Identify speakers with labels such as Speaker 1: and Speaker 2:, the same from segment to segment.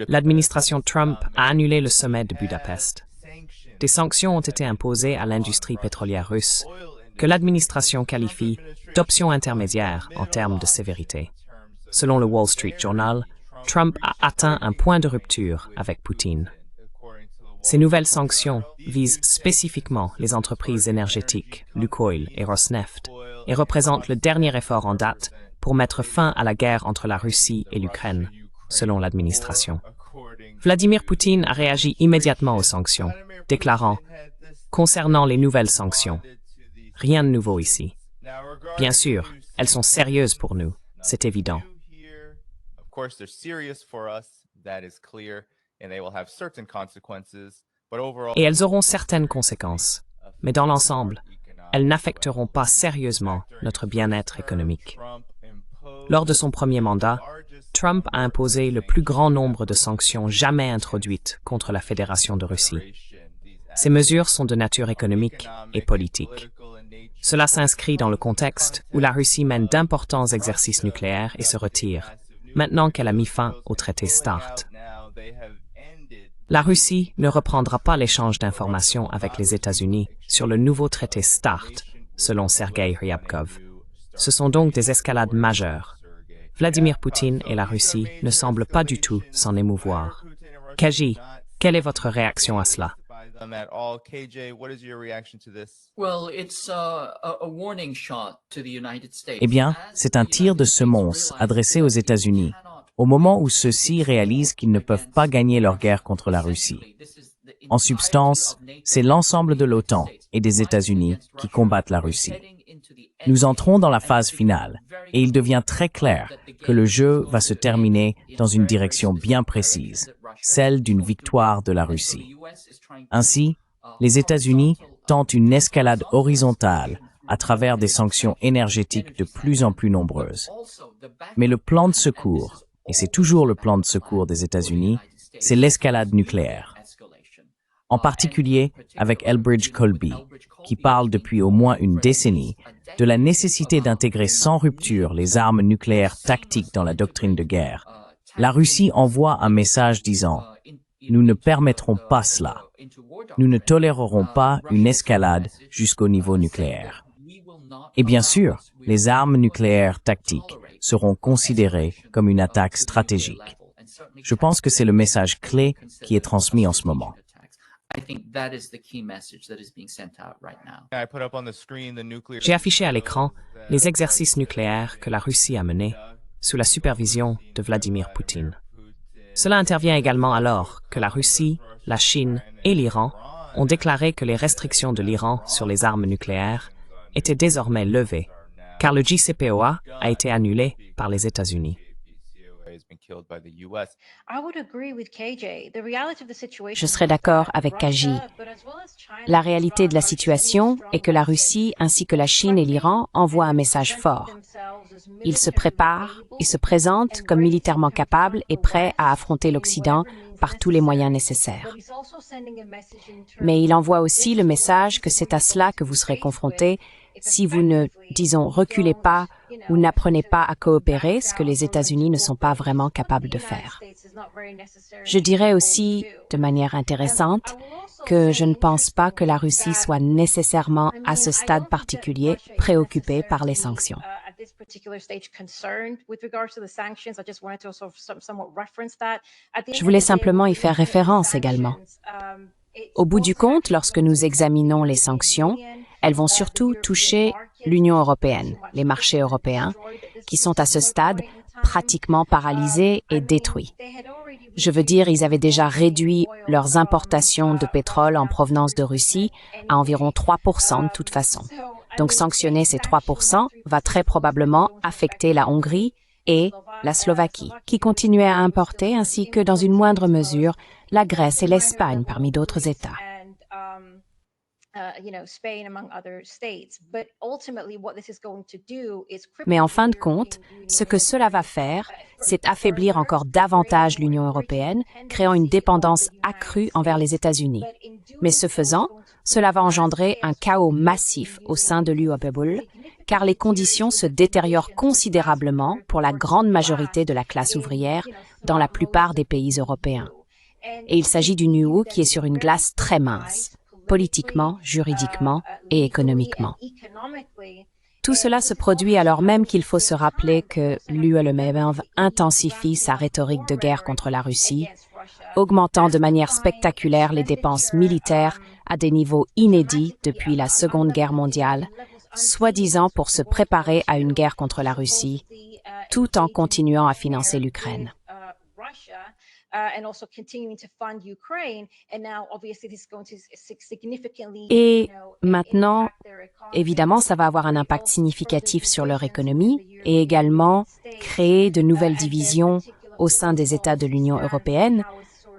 Speaker 1: L'administration Trump a annulé le sommet de Budapest. Des sanctions ont été imposées à l'industrie pétrolière russe, que l'administration qualifie d'option intermédiaire en termes de sévérité. Selon le Wall Street Journal, Trump a atteint un point de rupture avec Poutine. Ces nouvelles sanctions visent spécifiquement les entreprises énergétiques, Lukoil et Rosneft, et représentent le dernier effort en date pour mettre fin à la guerre entre la Russie et l'Ukraine, selon l'administration. Vladimir Poutine a réagi immédiatement aux sanctions, déclarant « Concernant les nouvelles sanctions, rien de nouveau ici. Bien sûr, elles sont sérieuses pour nous, c'est évident. Et elles auront certaines conséquences, mais dans l'ensemble, elles n'affecteront pas sérieusement notre bien-être économique. » Lors de son premier mandat, Trump a imposé le plus grand nombre de sanctions jamais introduites contre la Fédération de Russie. Ces mesures sont de nature économique et politique. Cela s'inscrit dans le contexte où la Russie mène d'importants exercices nucléaires et se retire, maintenant qu'elle a mis fin au traité START. La Russie ne reprendra pas l'échange d'informations avec les États-Unis sur le nouveau traité START, selon Sergei Ryabkov. Ce sont donc des escalades majeures. Vladimir Poutine et la Russie ne semblent pas du tout s'en émouvoir. Kaji, quelle est votre réaction à cela?
Speaker 2: Eh bien, c'est un tir de semonce adressé aux États-Unis, au moment où ceux-ci réalisent qu'ils ne peuvent pas gagner leur guerre contre la Russie. En substance, c'est l'ensemble de l'OTAN et des États-Unis qui combattent la Russie. Nous entrons dans la phase finale, et il devient très clair que le jeu va se terminer dans une direction bien précise, celle d'une victoire de la Russie. Ainsi, les États-Unis tentent une escalade horizontale à travers des sanctions énergétiques de plus en plus nombreuses. Mais le plan de secours, et c'est toujours le plan de secours des États-Unis, c'est l'escalade nucléaire. En particulier avec Elbridge Colby, qui parle depuis au moins une décennie de la nécessité d'intégrer sans rupture les armes nucléaires tactiques dans la doctrine de guerre. La Russie envoie un message disant « Nous ne permettrons pas cela. Nous ne tolérerons pas une escalade jusqu'au niveau nucléaire. » Et bien sûr, les armes nucléaires tactiques seront considérées comme une attaque stratégique. Je pense que c'est le message clé qui est transmis en ce moment.
Speaker 1: J'ai affiché à l'écran les exercices nucléaires que la Russie a menés sous la supervision de Vladimir Poutine. Cela intervient également alors que la Russie, la Chine et l'Iran ont déclaré que les restrictions de l'Iran sur les armes nucléaires étaient désormais levées, car le JCPOA a été annulé par les États-Unis.
Speaker 3: Je serais d'accord avec Kaji. La réalité de la situation est que la Russie ainsi que la Chine et l'Iran envoient un message fort. Ils se préparent et se présentent comme militairement capables et prêts à affronter l'Occident par tous les moyens nécessaires. Mais il envoie aussi le message que c'est à cela que vous serez confrontés si vous ne, disons, reculez pas ou n'apprenez pas à coopérer, ce que les États-Unis ne sont pas vraiment capables de faire. Je dirais aussi, de manière intéressante, que je ne pense pas que la Russie soit nécessairement, à ce stade particulier, préoccupée par les sanctions. Je voulais simplement y faire référence également. Au bout du compte, lorsque nous examinons les sanctions, elles vont surtout toucher l'Union européenne, les marchés européens, qui sont à ce stade pratiquement paralysés et détruits. Je veux dire, ils avaient déjà réduit leurs importations de pétrole en provenance de Russie à environ 3% de toute façon. Donc sanctionner ces 3% va très probablement affecter la Hongrie et la Slovaquie, qui continuaient à importer, ainsi que dans une moindre mesure la Grèce et l'Espagne parmi d'autres États. Mais en fin de compte, ce que cela va faire, c'est affaiblir encore davantage l'Union européenne, créant une dépendance accrue envers les États-Unis. Mais ce faisant, cela va engendrer un chaos massif au sein de l'UE car les conditions se détériorent considérablement pour la grande majorité de la classe ouvrière dans la plupart des pays européens. Et il s'agit d'une UE qui est sur une glace très mince, politiquement, juridiquement et économiquement. Tout cela se produit alors même qu'il faut se rappeler que l'UE elle-même intensifie sa rhétorique de guerre contre la Russie, augmentant de manière spectaculaire les dépenses militaires à des niveaux inédits depuis la Seconde Guerre mondiale, soi-disant pour se préparer à une guerre contre la Russie, tout en continuant à financer l'Ukraine. Et maintenant, évidemment, ça va avoir un impact significatif sur leur économie et également créer de nouvelles divisions au sein des États de l'Union européenne,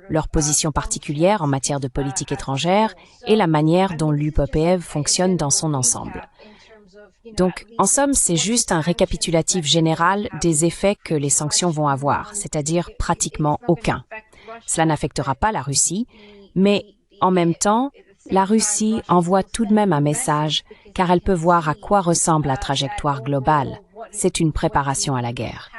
Speaker 3: leur position particulière en matière de politique étrangère et la manière dont l'UPPEV fonctionne dans son ensemble. Donc, en somme, c'est juste un récapitulatif général des effets que les sanctions vont avoir, c'est-à-dire pratiquement aucun. Cela n'affectera pas la Russie, mais en même temps, la Russie envoie tout de même un message, car elle peut voir à quoi ressemble la trajectoire globale. C'est une préparation à la guerre.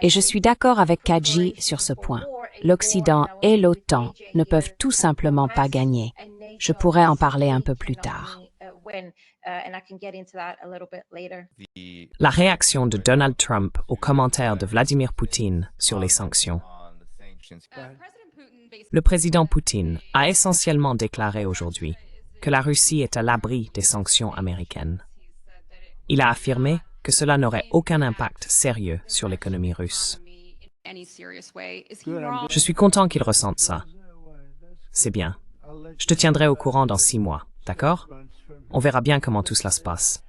Speaker 3: Et je suis d'accord avec Kaji sur ce point. L'Occident et l'OTAN ne peuvent tout simplement pas gagner. Je pourrais en parler un peu plus tard.
Speaker 1: La réaction de Donald Trump aux commentaires de Vladimir Poutine sur les sanctions. Le président Poutine a essentiellement déclaré aujourd'hui que la Russie est à l'abri des sanctions américaines. Il a affirmé que cela n'aurait aucun impact sérieux sur l'économie russe. Je suis content qu'il ressente ça. C'est bien. Je te tiendrai au courant dans 6 mois, d'accord? On verra bien comment tout cela se passe.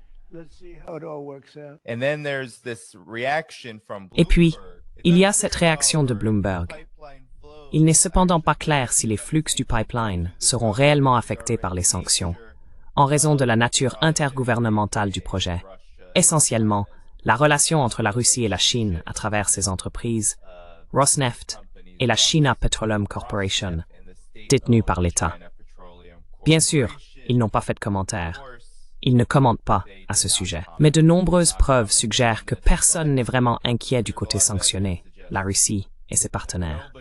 Speaker 1: Et puis, il y a cette réaction de Bloomberg. Il n'est cependant pas clair si les flux du pipeline seront réellement affectés par les sanctions, en raison de la nature intergouvernementale du projet. Essentiellement, la relation entre la Russie et la Chine à travers ses entreprises, Rosneft et la China Petroleum Corporation, détenues par l'État. Bien sûr, ils n'ont pas fait de commentaires. Ils ne commentent pas à ce sujet. Mais de nombreuses preuves suggèrent que personne n'est vraiment inquiet du côté sanctionné, la Russie et ses partenaires.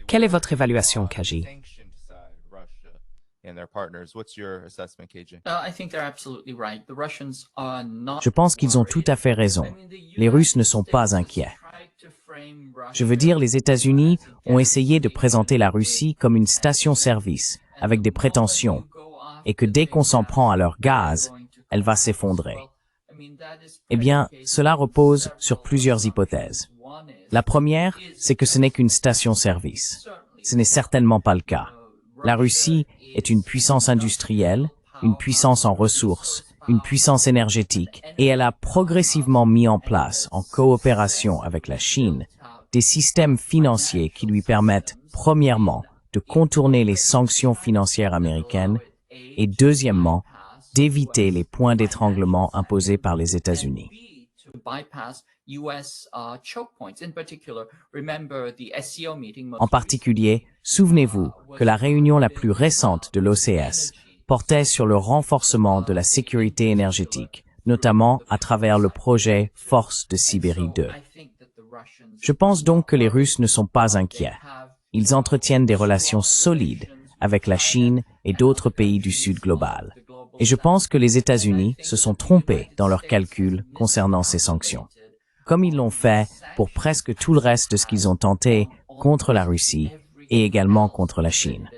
Speaker 1: Quelle est votre évaluation, Kaji?
Speaker 2: Je pense qu'ils ont tout à fait raison. Les Russes ne sont pas inquiets. Je veux dire, les États-Unis ont essayé de présenter la Russie comme une station-service, avec des prétentions, et que dès qu'on s'en prend à leur gaz, elle va s'effondrer. Eh bien, cela repose sur plusieurs hypothèses. La première, c'est que ce n'est qu'une station-service. Ce n'est certainement pas le cas. La Russie est une puissance industrielle, une puissance en ressources, une puissance énergétique, et elle a progressivement mis en place, en coopération avec la Chine, des systèmes financiers qui lui permettent, premièrement, de contourner les sanctions financières américaines et deuxièmement, d'éviter les points d'étranglement imposés par les États-Unis. En particulier, souvenez-vous que la réunion la plus récente de l'OCS portait sur le renforcement de la sécurité énergétique, notamment à travers le projet Force de Sibérie 2. Je pense donc que les Russes ne sont pas inquiets. Ils entretiennent des relations solides avec la Chine et d'autres pays du Sud global. Et je pense que les États-Unis se sont trompés dans leurs calculs concernant ces sanctions, comme ils l'ont fait pour presque tout le reste de ce qu'ils ont tenté contre la Russie et également contre la Chine.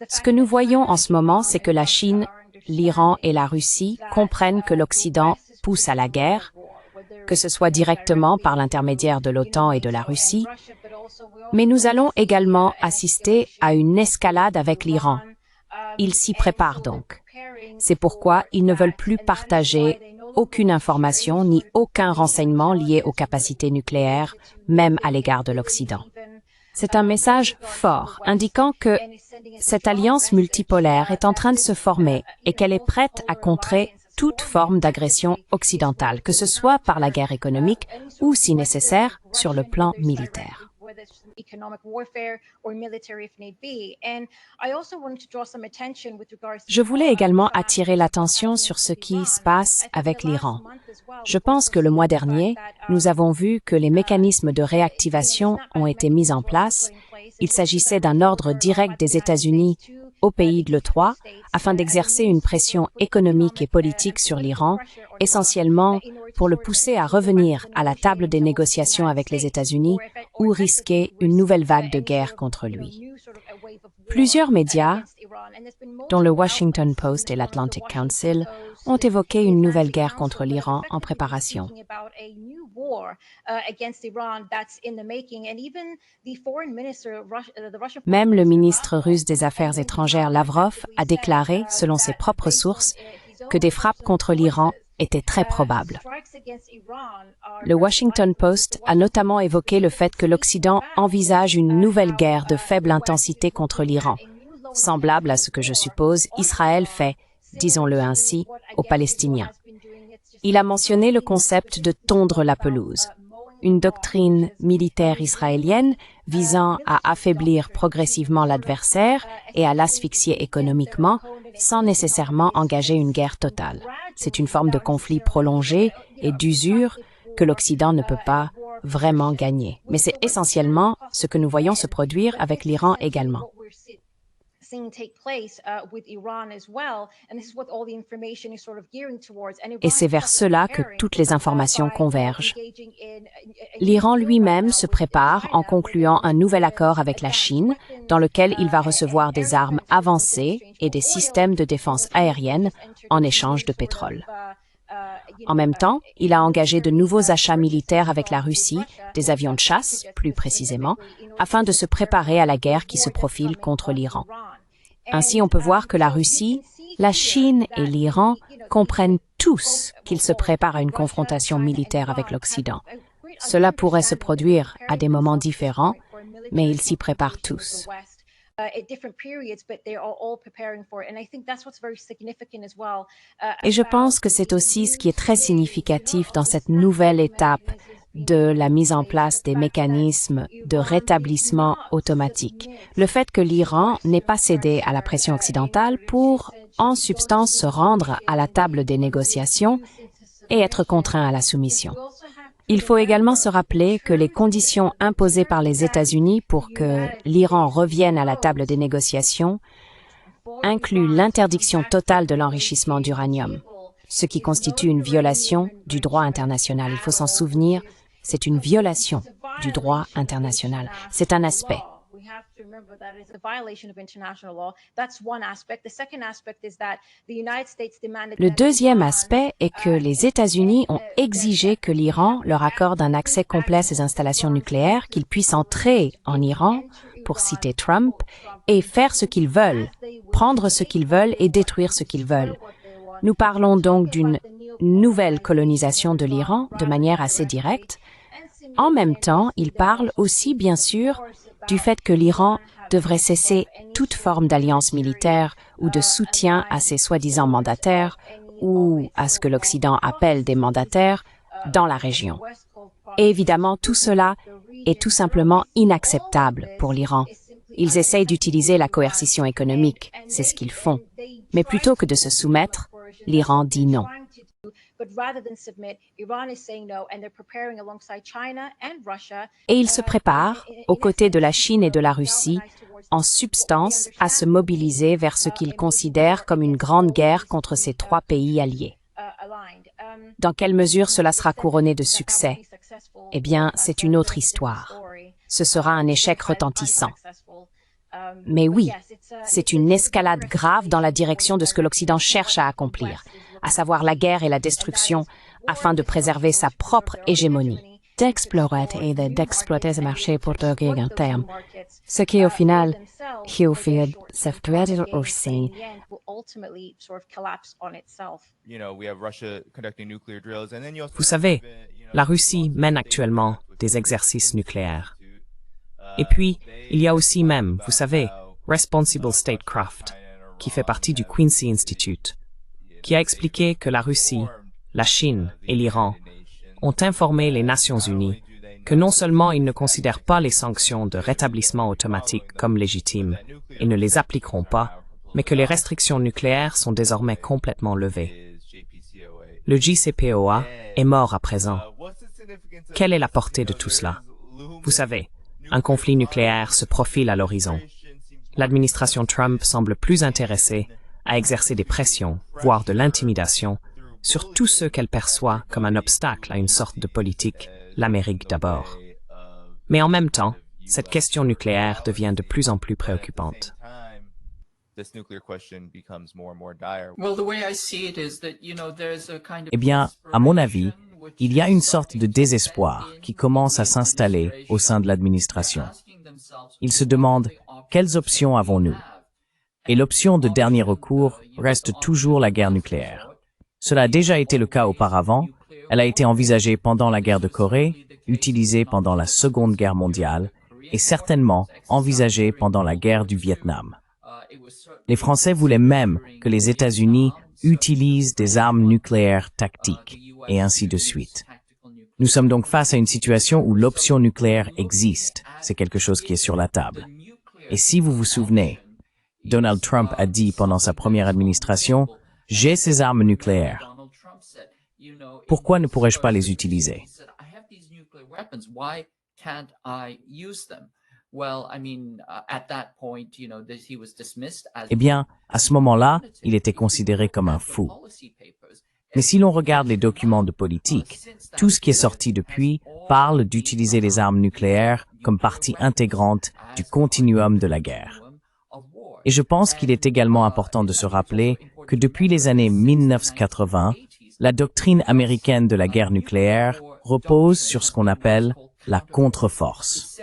Speaker 3: Ce que nous voyons en ce moment, c'est que la Chine, l'Iran et la Russie comprennent que l'Occident pousse à la guerre, que ce soit directement par l'intermédiaire de l'OTAN et de la Russie, mais nous allons également assister à une escalade avec l'Iran. Ils s'y préparent donc. C'est pourquoi ils ne veulent plus partager aucune information ni aucun renseignement lié aux capacités nucléaires, même à l'égard de l'Occident. C'est un message fort, indiquant que cette alliance multipolaire est en train de se former et qu'elle est prête à contrer toute forme d'agression occidentale, que ce soit par la guerre économique ou, si nécessaire, sur le plan militaire. Je voulais également attirer l'attention sur ce qui se passe avec l'Iran. Je pense que le mois dernier, nous avons vu que les mécanismes de réactivation ont été mis en place. Il s'agissait d'un ordre direct des États-Unis au pays de l'E3 afin d'exercer une pression économique et politique sur l'Iran, essentiellement pour le pousser à revenir à la table des négociations avec les États-Unis ou risquer une nouvelle vague de guerre contre lui. Plusieurs médias, dont le Washington Post et l'Atlantic Council, ont évoqué une nouvelle guerre contre l'Iran en préparation. Même le ministre russe des Affaires étrangères Lavrov a déclaré, selon ses propres sources, que des frappes contre l'Iran étaient très probables. Le Washington Post a notamment évoqué le fait que l'Occident envisage une nouvelle guerre de faible intensité contre l'Iran, semblable à ce que je suppose Israël fait, disons-le ainsi, aux Palestiniens. Il a mentionné le concept de tondre la pelouse, une doctrine militaire israélienne visant à affaiblir progressivement l'adversaire et à l'asphyxier économiquement sans nécessairement engager une guerre totale. C'est une forme de conflit prolongé et d'usure que l'Occident ne peut pas vraiment gagner. Mais c'est essentiellement ce que nous voyons se produire avec l'Iran également. Et c'est vers cela que toutes les informations convergent. L'Iran lui-même se prépare en concluant un nouvel accord avec la Chine, dans lequel il va recevoir des armes avancées et des systèmes de défense aérienne en échange de pétrole. En même temps, il a engagé de nouveaux achats militaires avec la Russie, des avions de chasse, plus précisément, afin de se préparer à la guerre qui se profile contre l'Iran. Ainsi, on peut voir que la Russie, la Chine et l'Iran comprennent tous qu'ils se préparent à une confrontation militaire avec l'Occident. Cela pourrait se produire à des moments différents, mais ils s'y préparent tous. Et je pense que c'est aussi ce qui est très significatif dans cette nouvelle étape de la mise en place des mécanismes de rétablissement automatique. Le fait que l'Iran n'ait pas cédé à la pression occidentale pour, en substance, se rendre à la table des négociations et être contraint à la soumission. Il faut également se rappeler que les conditions imposées par les États-Unis pour que l'Iran revienne à la table des négociations incluent l'interdiction totale de l'enrichissement d'uranium, ce qui constitue une violation du droit international. Il faut s'en souvenir, c'est une violation du droit international. C'est un aspect. Le deuxième aspect est que les États-Unis ont exigé que l'Iran leur accorde un accès complet à ses installations nucléaires, qu'ils puissent entrer en Iran, pour citer Trump, et faire ce qu'ils veulent, prendre ce qu'ils veulent et détruire ce qu'ils veulent. Nous parlons donc d'une nouvelle colonisation de l'Iran de manière assez directe. En même temps, il parle aussi, bien sûr, du fait que l'Iran devrait cesser toute forme d'alliance militaire ou de soutien à ses soi-disant mandataires ou à ce que l'Occident appelle des mandataires dans la région. Et évidemment, tout cela est tout simplement inacceptable pour l'Iran. Ils essayent d'utiliser la coercition économique, c'est ce qu'ils font. Mais plutôt que de se soumettre, l'Iran dit non. Et il se prépare, aux côtés de la Chine et de la Russie, en substance, à se mobiliser vers ce qu'il considère comme une grande guerre contre ces trois pays alliés. Dans quelle mesure cela sera couronné de succès? Eh bien, c'est une autre histoire. Ce sera un échec retentissant. Mais oui, c'est une escalade grave dans la direction de ce que l'Occident cherche à accomplir, à savoir la guerre et la destruction, afin de préserver sa propre hégémonie. D'explorer et d'exploiter ce marché pour de grands termes, ce qui au final, aussi.
Speaker 1: Vous savez, la Russie mène actuellement des exercices nucléaires. Et puis, il y a aussi même, vous savez, Responsible Statecraft, qui fait partie du Quincy Institute, qui a expliqué que la Russie, la Chine et l'Iran ont informé les Nations Unies que non seulement ils ne considèrent pas les sanctions de rétablissement automatique comme légitimes et ne les appliqueront pas, mais que les restrictions nucléaires sont désormais complètement levées. Le JCPOA est mort à présent. Quelle est la portée de tout cela? Vous savez, un conflit nucléaire se profile à l'horizon. L'administration Trump semble plus intéressée à exercer des pressions, voire de l'intimidation, sur tous ceux qu'elle perçoit comme un obstacle à une sorte de politique « l'Amérique d'abord ». Mais en même temps, cette question nucléaire devient de plus en plus préoccupante.
Speaker 2: Eh bien, à mon avis, il y a une sorte de désespoir qui commence à s'installer au sein de l'administration. Ils se demandent quelles options avons-nous? Et l'option de dernier recours reste toujours la guerre nucléaire. Cela a déjà été le cas auparavant, elle a été envisagée pendant la guerre de Corée, utilisée pendant la Seconde Guerre mondiale et certainement envisagée pendant la guerre du Vietnam. Les Français voulaient même que les États-Unis utilisent des armes nucléaires tactiques, et ainsi de suite. Nous sommes donc face à une situation où l'option nucléaire existe, c'est quelque chose qui est sur la table. Et si vous vous souvenez, Donald Trump a dit pendant sa première administration « J'ai ces armes nucléaires. Pourquoi ne pourrais-je pas les utiliser ?» Eh bien, à ce moment-là, il était considéré comme un fou. Mais si l'on regarde les documents de politique, tout ce qui est sorti depuis parle d'utiliser les armes nucléaires comme partie intégrante du continuum de la guerre. Et je pense qu'il est également important de se rappeler que depuis les années 1980, la doctrine américaine de la guerre nucléaire repose sur ce qu'on appelle la contre-force.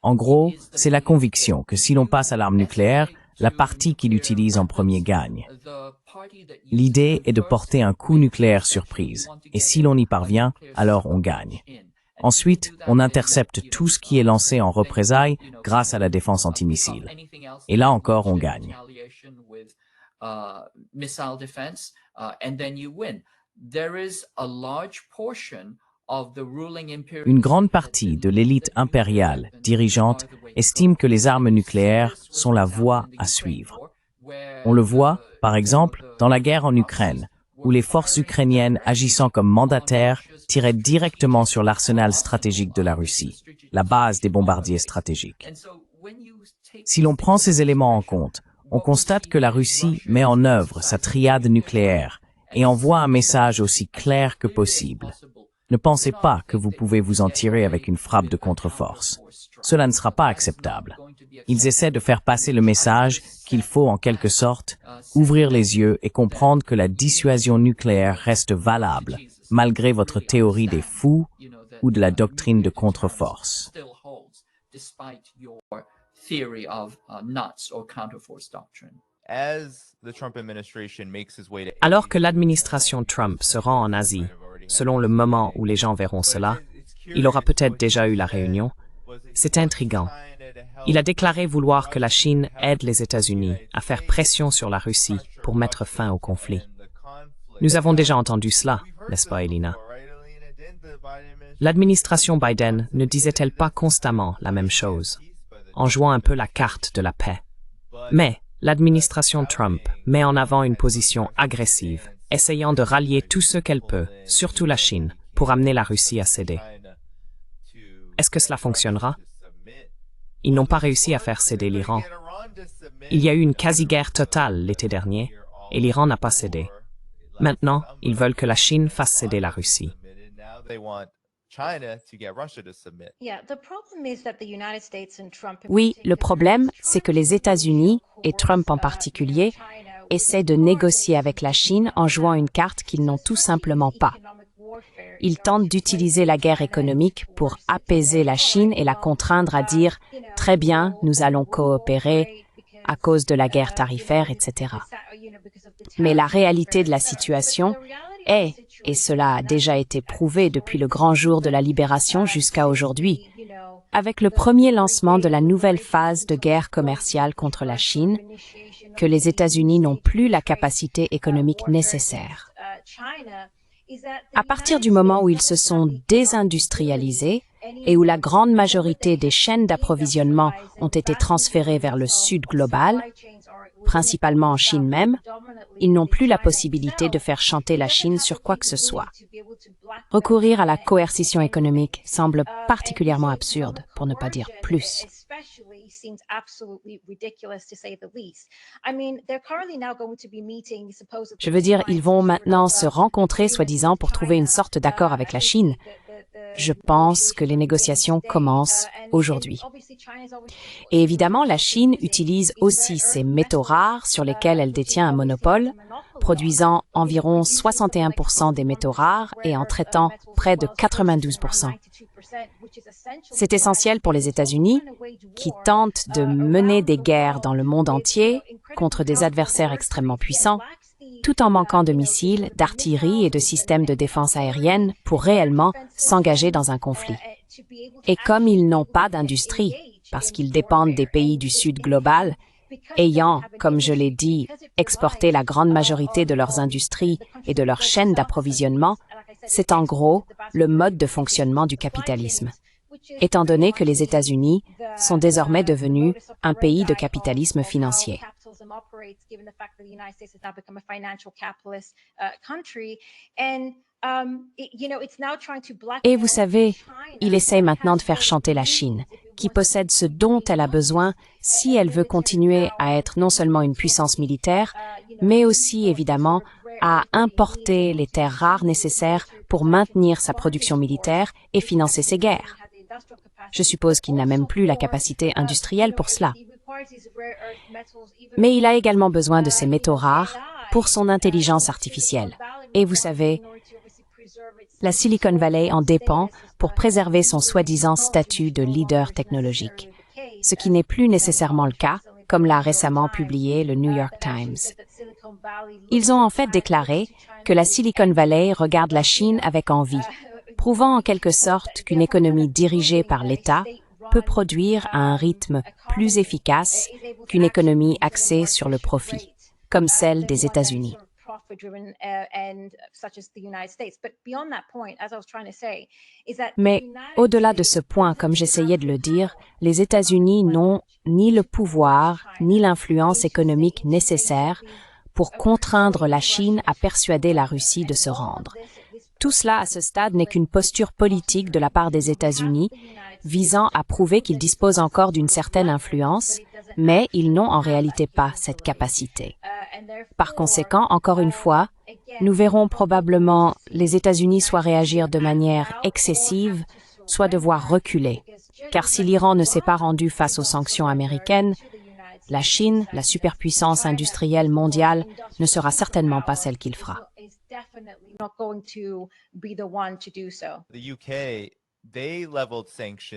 Speaker 2: En gros, c'est la conviction que si l'on passe à l'arme nucléaire, la partie qui l'utilise en premier gagne. L'idée est de porter un coup nucléaire surprise, et si l'on y parvient, alors on gagne. Ensuite, on intercepte tout ce qui est lancé en représailles grâce à la défense antimissile. Et là encore, on gagne. Une grande partie de l'élite impériale dirigeante estime que les armes nucléaires sont la voie à suivre. On le voit, par exemple, dans la guerre en Ukraine, où les forces ukrainiennes agissant comme mandataires tiraient directement sur l'arsenal stratégique de la Russie, la base des bombardiers stratégiques. Si l'on prend ces éléments en compte, on constate que la Russie met en œuvre sa triade nucléaire et envoie un message aussi clair que possible. Ne pensez pas que vous pouvez vous en tirer avec une frappe de contre-force. Cela ne sera pas acceptable. Ils essaient de faire passer le message qu'il faut, en quelque sorte, ouvrir les yeux et comprendre que la dissuasion nucléaire reste valable, malgré votre théorie des fous ou de la doctrine de contre-force.
Speaker 1: Alors que l'administration Trump se rend en Asie, selon le moment où les gens verront cela, il aura peut-être déjà eu la réunion. C'est intriguant. Il a déclaré vouloir que la Chine aide les États-Unis à faire pression sur la Russie pour mettre fin au conflit. Nous avons déjà entendu cela, n'est-ce pas, Elina? L'administration Biden ne disait-elle pas constamment la même chose, en jouant un peu la carte de la paix? Mais l'administration Trump met en avant une position agressive, essayant de rallier tout ce qu'elle peut, surtout la Chine, pour amener la Russie à céder. Est-ce que cela fonctionnera? Ils n'ont pas réussi à faire céder l'Iran. Il y a eu une quasi-guerre totale l'été dernier, et l'Iran n'a pas cédé. Maintenant, ils veulent que la Chine fasse céder la Russie.
Speaker 3: Oui, le problème, c'est que les États-Unis, et Trump en particulier, essaient de négocier avec la Chine en jouant une carte qu'ils n'ont tout simplement pas. Ils tentent d'utiliser la guerre économique pour apaiser la Chine et la contraindre à dire « Très bien, nous allons coopérer à cause de la guerre tarifaire, etc. » Mais la réalité de la situation est, et cela a déjà été prouvé depuis le grand jour de la libération jusqu'à aujourd'hui, avec le premier lancement de la nouvelle phase de guerre commerciale contre la Chine, que les États-Unis n'ont plus la capacité économique nécessaire. À partir du moment où ils se sont désindustrialisés, et où la grande majorité des chaînes d'approvisionnement ont été transférées vers le sud global, principalement en Chine même, ils n'ont plus la possibilité de faire chanter la Chine sur quoi que ce soit. Recourir à la coercition économique semble particulièrement absurde, pour ne pas dire plus. Je veux dire, ils vont maintenant se rencontrer, soi-disant, pour trouver une sorte d'accord avec la Chine. Je pense que les négociations commencent aujourd'hui. Et évidemment, la Chine utilise aussi ces métaux rares sur lesquels elle détient un monopole, produisant environ 61% des métaux rares et en traitant près de 92%. C'est essentiel pour les États-Unis, qui tentent de mener des guerres dans le monde entier contre des adversaires extrêmement puissants, tout en manquant de missiles, d'artillerie et de systèmes de défense aérienne pour réellement s'engager dans un conflit. Et comme ils n'ont pas d'industrie, parce qu'ils dépendent des pays du Sud global, ayant, comme je l'ai dit, exporté la grande majorité de leurs industries et de leurs chaînes d'approvisionnement, c'est en gros le mode de fonctionnement du capitalisme. Étant donné que les États-Unis sont désormais devenus un pays de capitalisme financier. Et vous savez, il essaye maintenant de faire chanter la Chine, qui possède ce dont elle a besoin si elle veut continuer à être non seulement une puissance militaire, mais aussi, évidemment, à importer les terres rares nécessaires pour maintenir sa production militaire et financer ses guerres. Je suppose qu'il n'a même plus la capacité industrielle pour cela. Mais il a également besoin de ces métaux rares pour son intelligence artificielle. Et vous savez, la Silicon Valley en dépend pour préserver son soi-disant statut de leader technologique, ce qui n'est plus nécessairement le cas, comme l'a récemment publié le New York Times. Ils ont en fait déclaré que la Silicon Valley regarde la Chine avec envie, prouvant en quelque sorte qu'une économie dirigée par l'État peut produire à un rythme plus efficace qu'une économie axée sur le profit, comme celle des États-Unis. Mais au-delà de ce point, comme j'essayais de le dire, les États-Unis n'ont ni le pouvoir ni l'influence économique nécessaire pour contraindre la Chine à persuader la Russie de se rendre. Tout cela, à ce stade, n'est qu'une posture politique de la part des États-Unis, visant à prouver qu'ils disposent encore d'une certaine influence, mais ils n'ont en réalité pas cette capacité. Par conséquent, encore une fois, nous verrons probablement les États-Unis soit réagir de manière excessive, soit devoir reculer. Car si l'Iran ne s'est pas rendu face aux sanctions américaines, la Chine, la superpuissance industrielle mondiale, ne sera certainement pas celle qu'il fera.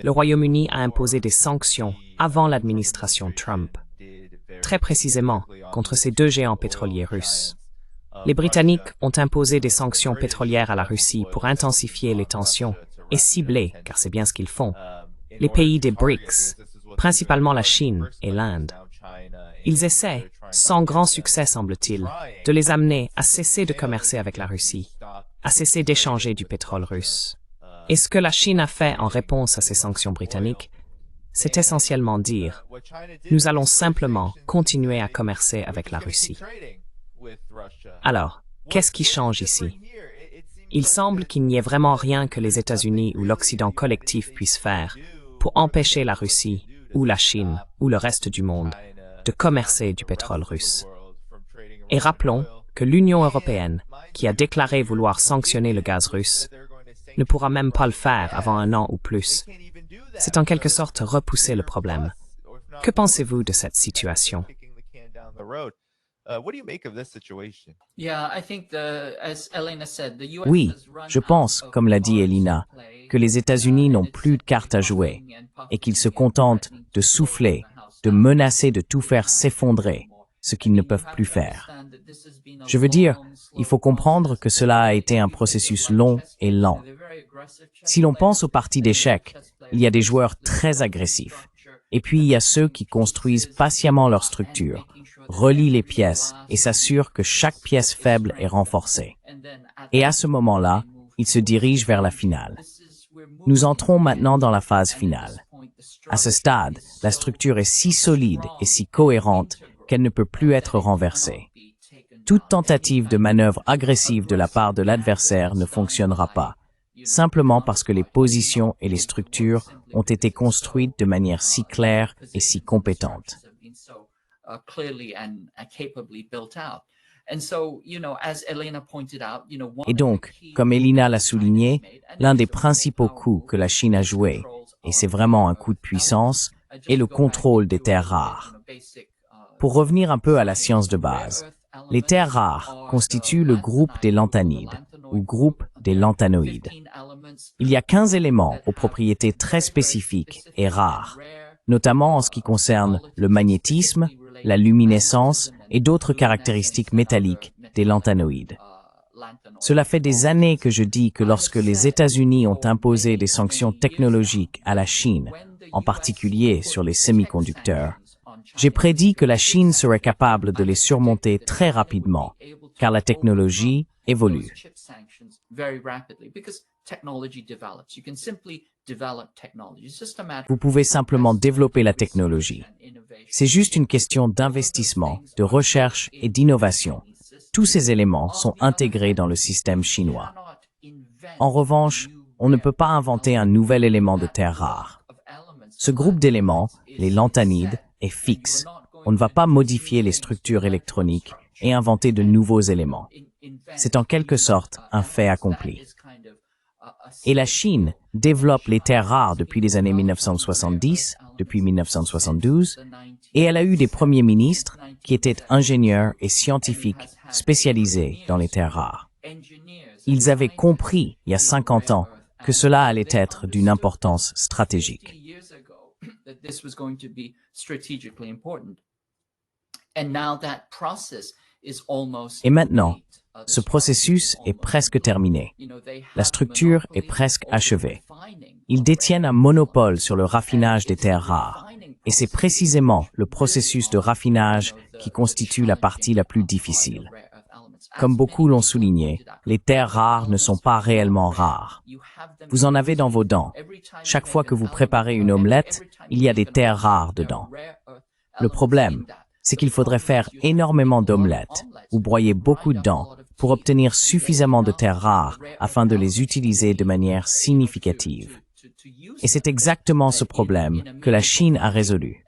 Speaker 1: Le Royaume-Uni a imposé des sanctions avant l'administration Trump, très précisément contre ces deux géants pétroliers russes. Les Britanniques ont imposé des sanctions pétrolières à la Russie pour intensifier les tensions et cibler, car c'est bien ce qu'ils font, les pays des BRICS, principalement la Chine et l'Inde. Ils essaient, sans grand succès semble-t-il, de les amener à cesser de commercer avec la Russie, à cesser d'échanger du pétrole russe. Et ce que la Chine a fait en réponse à ces sanctions britanniques, c'est essentiellement dire « Nous allons simplement continuer à commercer avec la Russie ». Alors, qu'est-ce qui change ici? Il semble qu'il n'y ait vraiment rien que les États-Unis ou l'Occident collectif puissent faire pour empêcher la Russie ou la Chine ou le reste du monde de commercer du pétrole russe. Et rappelons que l'Union européenne, qui a déclaré vouloir sanctionner le gaz russe, ne pourra même pas le faire avant un an ou plus. C'est en quelque sorte repousser le problème. Que pensez-vous de cette situation?
Speaker 2: Oui, je pense, comme l'a dit Elina, que les États-Unis n'ont plus de cartes à jouer et qu'ils se contentent de souffler, de menacer de tout faire s'effondrer, ce qu'ils ne peuvent plus faire. Je veux dire, il faut comprendre que cela a été un processus long et lent. Si l'on pense aux parties d'échecs, il y a des joueurs très agressifs. Et puis il y a ceux qui construisent patiemment leur structure, relient les pièces et s'assurent que chaque pièce faible est renforcée. Et à ce moment-là, ils se dirigent vers la finale. Nous entrons maintenant dans la phase finale. À ce stade, la structure est si solide et si cohérente qu'elle ne peut plus être renversée. Toute tentative de manœuvre agressive de la part de l'adversaire ne fonctionnera pas, simplement parce que les positions et les structures ont été construites de manière si claire et si compétente. Et donc, comme Elina l'a souligné, l'un des principaux coups que la Chine a joué, et c'est vraiment un coup de puissance, est le contrôle des terres rares. Pour revenir un peu à la science de base, les terres rares constituent le groupe des lanthanides, ou groupe des lanthanoïdes. Il y a 15 éléments aux propriétés très spécifiques et rares, notamment en ce qui concerne le magnétisme, la luminescence et d'autres caractéristiques métalliques des lanthanoïdes. Cela fait des années que je dis que lorsque les États-Unis ont imposé des sanctions technologiques à la Chine, en particulier sur les semi-conducteurs, j'ai prédit que la Chine serait capable de les surmonter très rapidement, car la technologie évolue. Vous pouvez simplement développer la technologie. C'est juste une question d'investissement, de recherche et d'innovation. Tous ces éléments sont intégrés dans le système chinois. En revanche, on ne peut pas inventer un nouvel élément de terre rare. Ce groupe d'éléments, les lanthanides, est fixe. On ne va pas modifier les structures électroniques et inventer de nouveaux éléments. C'est en quelque sorte un fait accompli. Et la Chine développe les terres rares depuis les années 1970, depuis 1972, et elle a eu des premiers ministres qui étaient ingénieurs et scientifiques spécialisés dans les terres rares. Ils avaient compris, il y a 50 ans, que cela allait être d'une importance stratégique. Et maintenant, ce processus est presque terminé. La structure est presque achevée. Ils détiennent un monopole sur le raffinage des terres rares. Et c'est précisément le processus de raffinage qui constitue la partie la plus difficile. Comme beaucoup l'ont souligné, les terres rares ne sont pas réellement rares. Vous en avez dans vos dents. Chaque fois que vous préparez une omelette, il y a des terres rares dedans. Le problème, c'est qu'il faudrait faire énormément d'omelettes ou broyer beaucoup de dents pour obtenir suffisamment de terres rares afin de les utiliser de manière significative. Et c'est exactement ce problème que la Chine a résolu.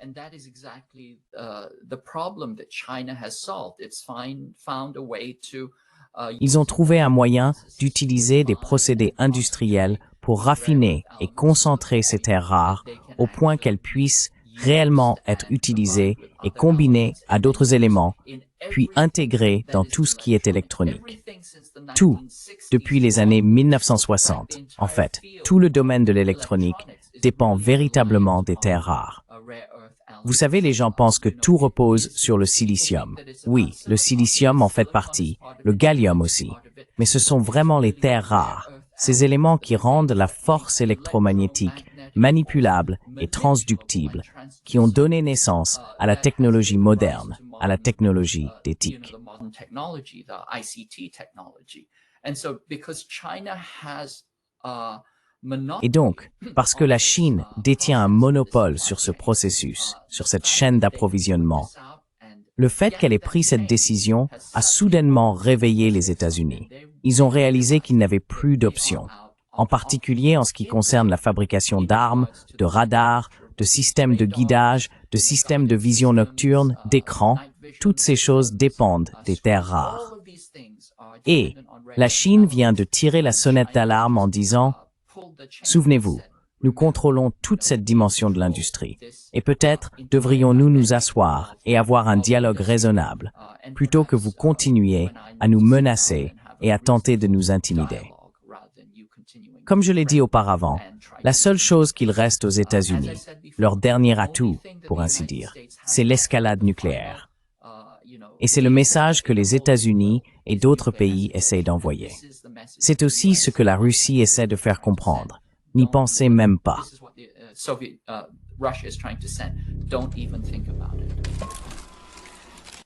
Speaker 2: Ils ont trouvé un moyen d'utiliser des procédés industriels pour raffiner et concentrer ces terres rares au point qu'elles puissent réellement être utilisées et combinées à d'autres éléments, puis intégrées dans tout ce qui est électronique. Tout, depuis les années 1960, en fait, tout le domaine de l'électronique dépend véritablement des terres rares. Vous savez, les gens pensent que tout repose sur le silicium. Oui, le silicium en fait partie, le gallium aussi. Mais ce sont vraiment les terres rares, ces éléments qui rendent la force électromagnétique manipulable et transductible, qui ont donné naissance à la technologie moderne, à la technologie d'éthique. Et donc, parce que la Chine détient un monopole sur ce processus, sur cette chaîne d'approvisionnement, le fait qu'elle ait pris cette décision a soudainement réveillé les États-Unis. Ils ont réalisé qu'ils n'avaient plus d'options, en particulier en ce qui concerne la fabrication d'armes, de radars, de systèmes de guidage, de systèmes de vision nocturne, d'écrans. Toutes ces choses dépendent des terres rares. Et la Chine vient de tirer la sonnette d'alarme en disant « Souvenez-vous, nous contrôlons toute cette dimension de l'industrie, et peut-être devrions-nous nous asseoir et avoir un dialogue raisonnable, plutôt que vous continuiez à nous menacer et à tenter de nous intimider. » Comme je l'ai dit auparavant, la seule chose qu'il reste aux États-Unis, leur dernier atout, pour ainsi dire, c'est l'escalade nucléaire. Et c'est le message que les États-Unis et d'autres pays essayent d'envoyer. C'est aussi ce que la Russie essaie de faire comprendre. N'y pensez même pas.